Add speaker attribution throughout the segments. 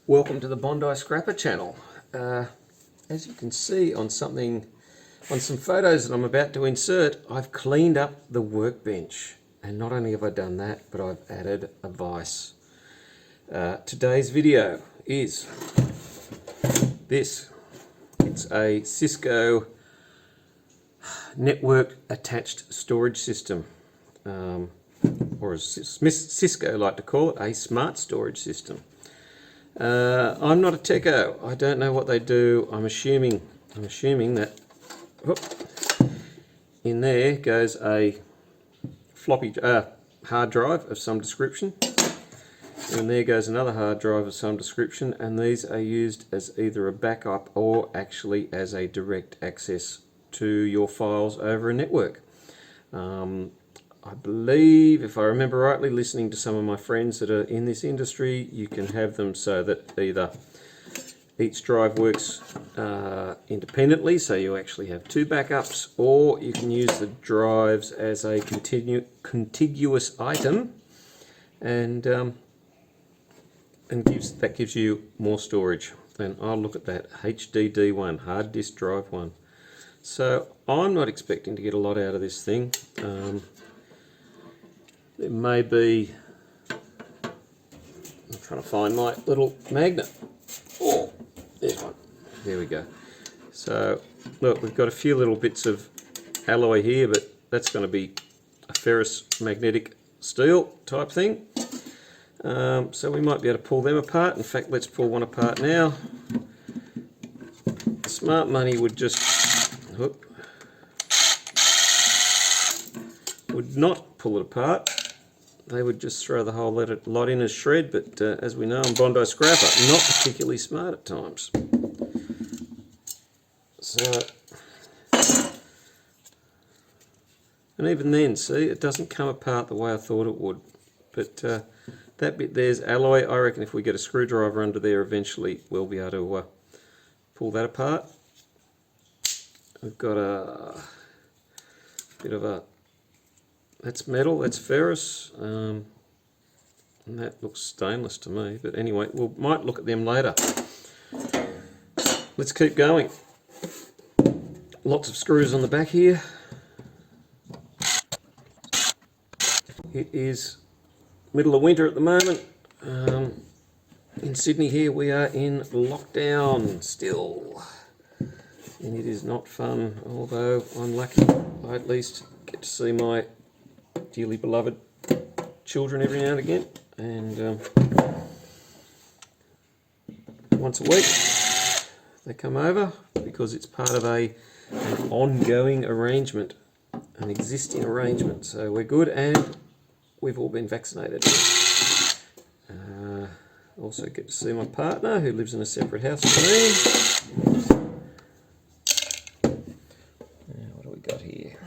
Speaker 1: Welcome to the Bondi Scrapper channel. As you can see on some photos that I'm about to insert, I've cleaned up the workbench, and not only have I done that, but I've added a vise. Today's video is this. It's a Cisco network attached storage system, or as Cisco like to call it, a smart storage system. I'm not a techo. I don't know what they do. I'm assuming that in there goes a floppy hard drive of some description, and there goes another hard drive of some description, and these are used as either a backup or actually as a direct access to your files over a network. I believe, if I remember rightly, listening to some of my friends that are in this industry, you can have them so that either each drive works independently, so you actually have two backups, or you can use the drives as a contiguous item, and that gives you more storage. And I'll look at that HDD1, hard disk drive 1. So I'm not expecting to get a lot out of this thing. There may be, I'm trying to find my little magnet. Oh, there's one. There we go. So look, we've got a few little bits of alloy here, but that's going to be a ferrous magnetic steel type thing. So we might be able to pull them apart. In fact, let's pull one apart now. Smart money would just, would not pull it apart. They would just throw the whole lot in as shred, but as we know, on Bondi Scrapper, not particularly smart at times. So, and even then, see, it doesn't come apart the way I thought it would. But that bit there's alloy. I reckon if we get a screwdriver under there, eventually we'll be able to pull that apart. We've got a bit of a, that's metal, that's ferrous, and that looks stainless to me, but anyway, we might look at them later. Let's keep going. Lots of screws on the back here. It is middle of winter at the moment. In Sydney here we are in lockdown still, and it is not fun, although I'm lucky I at least get to see my dearly beloved children every now and again, and once a week they come over because it's part of an ongoing arrangement, an existing arrangement, so we're good, and we've all been vaccinated. Also get to see my partner, who lives in a separate house from me. What do we got here?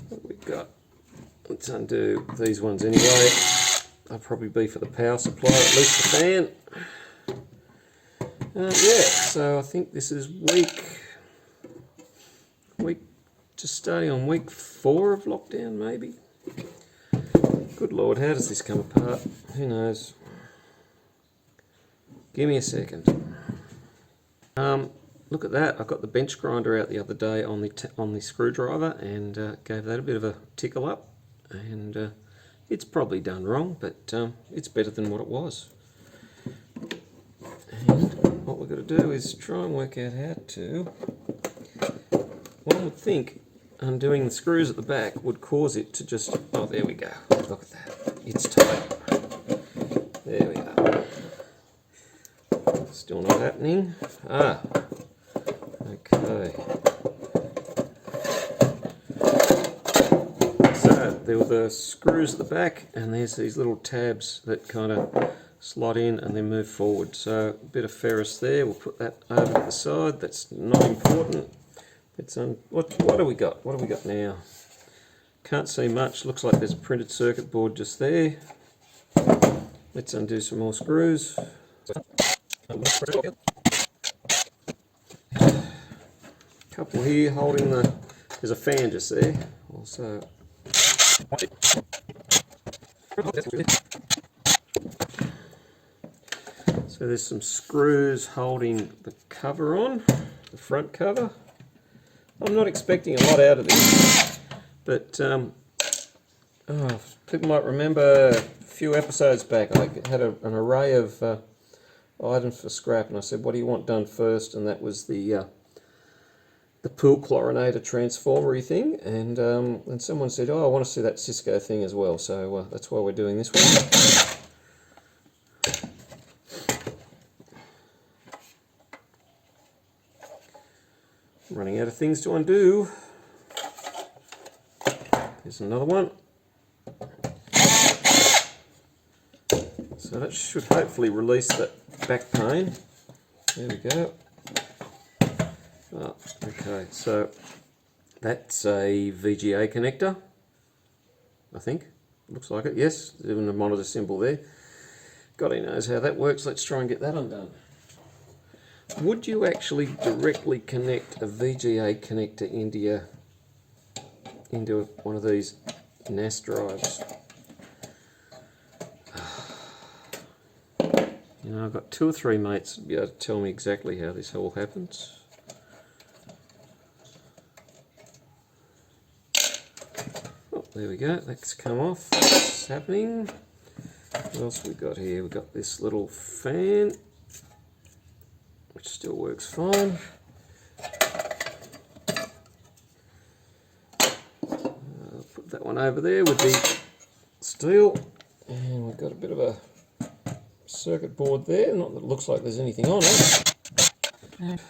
Speaker 1: What have we got? Let's undo these ones anyway. I'll probably be for the power supply, at least the fan. Yeah, so I think this is just starting on week 4 of lockdown, maybe. Good Lord, how does this come apart? Who knows? Give me a second. Look at that! I got the bench grinder out the other day on the screwdriver, and gave that a bit of a tickle up. And it's probably done wrong, but it's better than what it was. And what we've got to do is try and work out how to. One would think undoing the screws at the back would cause it to just, oh, there we go, look at that, it's tight. There we are. Still not happening. Okay. So there were the screws at the back, and there's these little tabs that kind of slot in and then move forward. So a bit of ferrous there, we'll put that over to the side, that's not important. It's what do we got? What do we got now? Can't see much, looks like there's a printed circuit board just there. Let's undo some more screws. Couple here holding the, there's a fan just there. Also, So there's some screws holding the cover on, the front cover. I'm not expecting a lot out of this, but people might remember a few episodes back I had an array of items for scrap, and I said, what do you want done first? And that was the pool chlorinator transformery thing, and someone said, oh, I want to see that Cisco thing as well, so that's why we're doing this one. Running out of things to undo. Here's another one. So that should hopefully release that back pain. There we go. Oh, okay, so that's a VGA connector, I think. Looks like it, yes. There's even a monitor symbol there. God, he knows how that works. Let's try and get that undone. Would you actually directly connect a VGA connector into one of these NAS drives? You know, I've got 2 or 3 mates to be able to tell me exactly how this all happens. Oh, there we go. That's come off. That's happening. What else we got here? We've got this little fan, which still works fine. I'll put that one over there with the steel, and we've got a bit of a circuit board there. Not that it looks like there's anything on it. That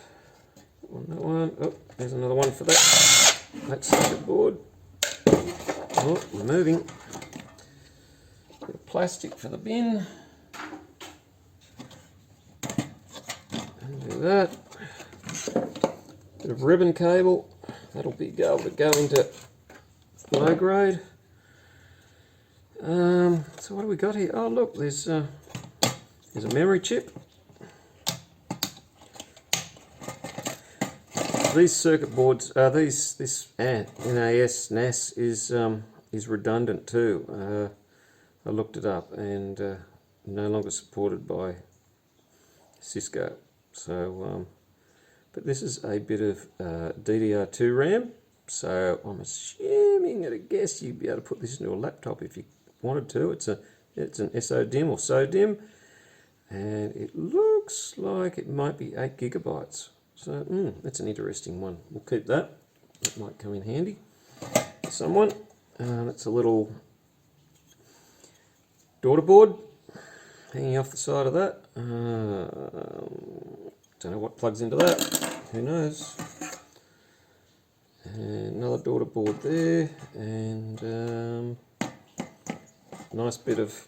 Speaker 1: one. Oh, there's another one for that circuit board. Oh, we're moving. Bit of plastic for the bin. Do that. Bit of ribbon cable. That'll be able to go into low grade. So what do we got here? Oh look, there's a memory chip. These circuit boards, this NAS is redundant too. I looked it up, and no longer supported by Cisco. So, but this is a bit of DDR2 RAM, so I'm assuming at a guess you'd be able to put this into a laptop if you wanted to. It's an SODIMM or SODIMM, and it looks like it might be 8 gigabytes. So that's an interesting one. We'll keep that. That might come in handy for someone. That's a little daughter board hanging off the side of that. Don't know what plugs into that. Who knows? And another daughter board there, and nice bit of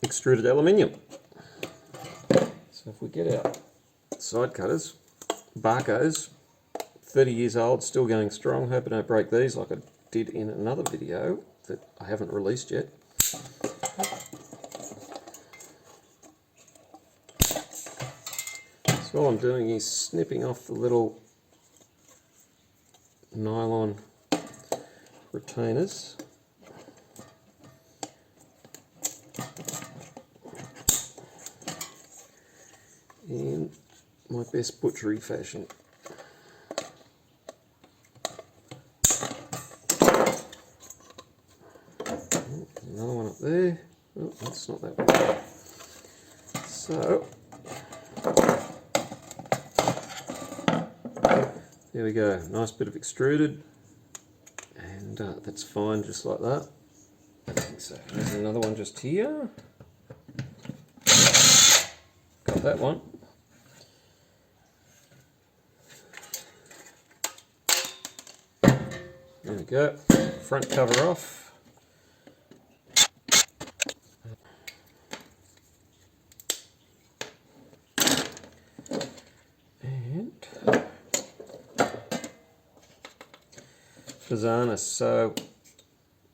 Speaker 1: extruded aluminium. So if we get our side cutters, Barco's, 30 years old, still going strong. Hope I don't break these like I did in another video that I haven't released yet. So all I'm doing is snipping off the little nylon retainers. In my best butchery fashion. Another one up there. Oh, that's not that one. So, there we go. Nice bit of extruded, and that's fine just like that. I think so. There's another one just here. Got that one. There we go. Front cover off. Bizarreness. So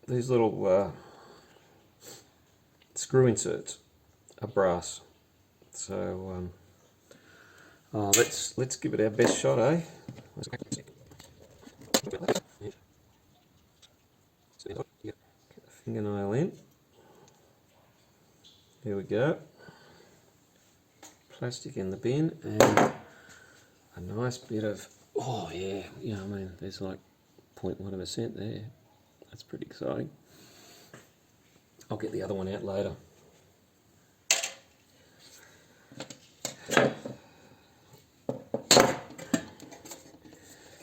Speaker 1: these little screw inserts are brass. So let's give it our best shot, eh? fingernail in. There we go. Plastic in the bin, and a nice bit of, oh yeah, you know, I mean, there's like 0.1% there. That's pretty exciting. I'll get the other one out later.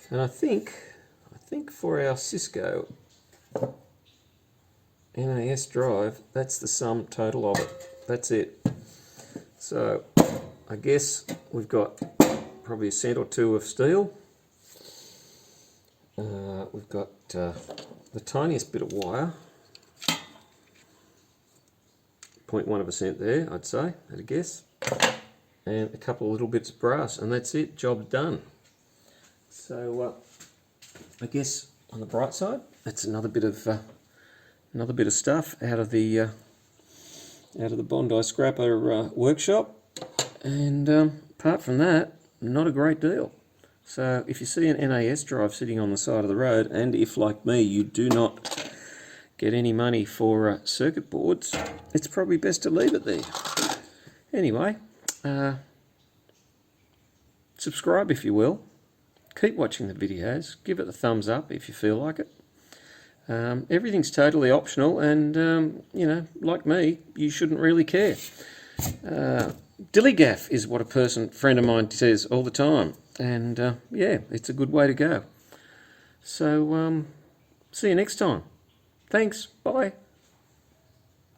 Speaker 1: And I think for our Cisco NAS drive, that's the sum total of it. That's it. So I guess we've got probably a cent or two of steel. We've got the tiniest bit of wire, 0.1% there, I'd say, at a guess, and a couple of little bits of brass, and that's it. Job's done. So I guess on the bright side, that's another bit of stuff out of the Bondi scrapper workshop, and apart from that, not a great deal. So if you see an NAS drive sitting on the side of the road, and if like me you do not get any money for circuit boards, it's probably best to leave it there. Anyway, subscribe if you will. Keep watching the videos. Give it a thumbs up if you feel like it. Everything's totally optional, and you know, like me, you shouldn't really care. Dillygaff is what a friend of mine says all the time, and yeah, it's a good way to go. So see you next time. Thanks. Bye.